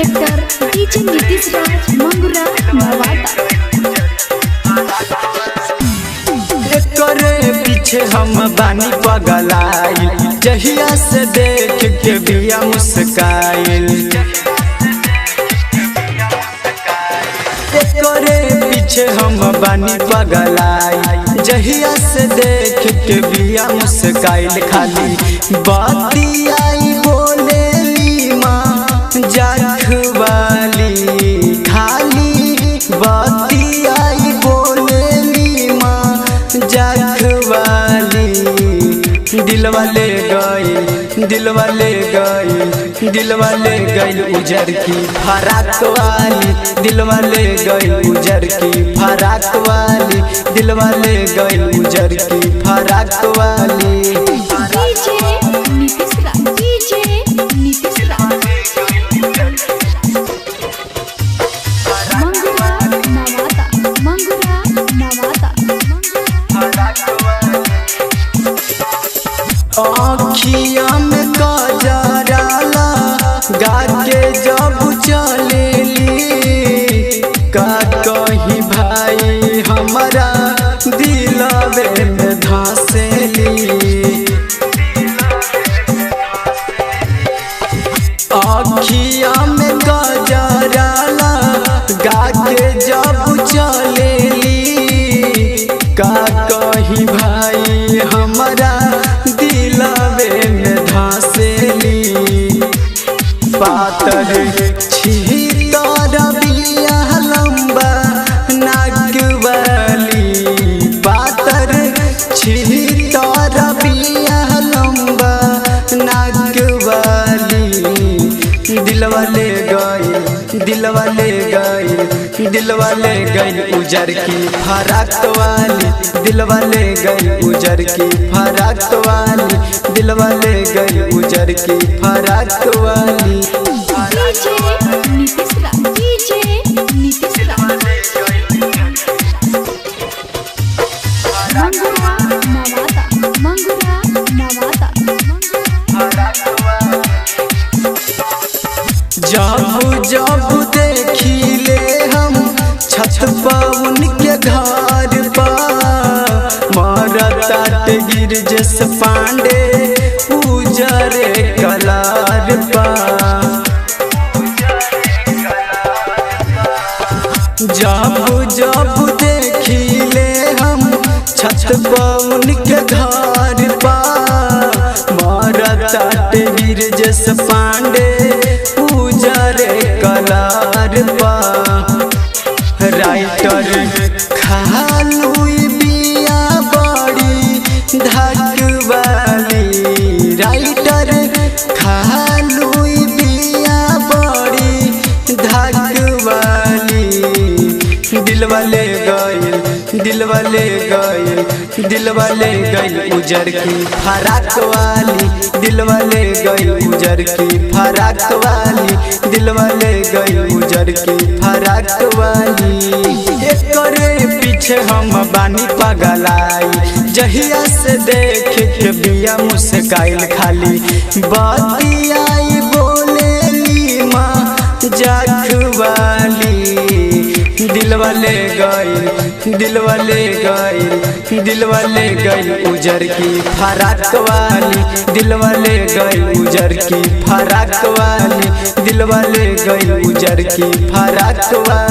Director DJ Nitish राज मंगुरा नवादा। करे पीछे हम बानी पगलाई, जहिया से देख के बिया मुस्काइल। करे पीछे हम बानी पगलाई, जहिया से देख के बिया मुस्काइल। खाली बाती आई बोले ली माँ जाखवाली, खाली बाती आई बोले ली माँ जाखवाली। दिलवा ले गई, दिलवा ले गई, दिलवा ले गई उजर की फराक वाली, दिलवा ले गई उजर की फराक वाली, दिलवा ले गई उजर की फराक वाली। डीजे नीतीश राज, डीजे नीतीश राज मंगुरा नवादा, मंगुरा नवादा। आँखिया में काजराला गाके जब चलेली, का कही भाई हमारा दिलवे में धसेली। आँखिया में काजराला गाके जब चलेली, का कही भाई हमारा दिलवे में धसेली। पातर छितर बिया लंबा नाक वाली, पातर छितर बिया लंबा नाक वाली। दिलवा ले गई, दिलवा ले गई, दिलवा ले गई उजर की फराक वाली, दिलवा ले गई उजर की फराक वाली, दिलवा ले गई उजर की फराक वाली। डीजे नीतीश राज, डीजे नीतीश राज मंगुरा नवादा, मंगुरा नवादा। जब जब देखिले हम छत पर उनके घर पर, मरता गिरजेश पांडे उजरे कलार पर। जब जब देखिले हम छत पर उनके घर पर, मरता गिरजेश पांडे उजरे कलार पर। राइटर खालू बिया बड़ी धक वाली, राइटर खालू बिया बड़ी धक वाली। दिलवा ले गई, दिलवा ले गई, दिलवा ले गई उजर की फराक वाली, दिलवा ले गई उजर की फराक वाली, दिलवा ले गई उजर की फराक वाली। करे पीछे हम बानी पगलाई, जहिया से देख के बिया मुस्काइल। खाली बाती आई बोले ली माँ जाखवाली। दिलवा ले गई, दिलवा ले गई, दिलवा ले गई उजर की फराक वाली, दिलवा ले गई उजर की फराक वाली, दिलवा ले गई उजर की फराक वाली।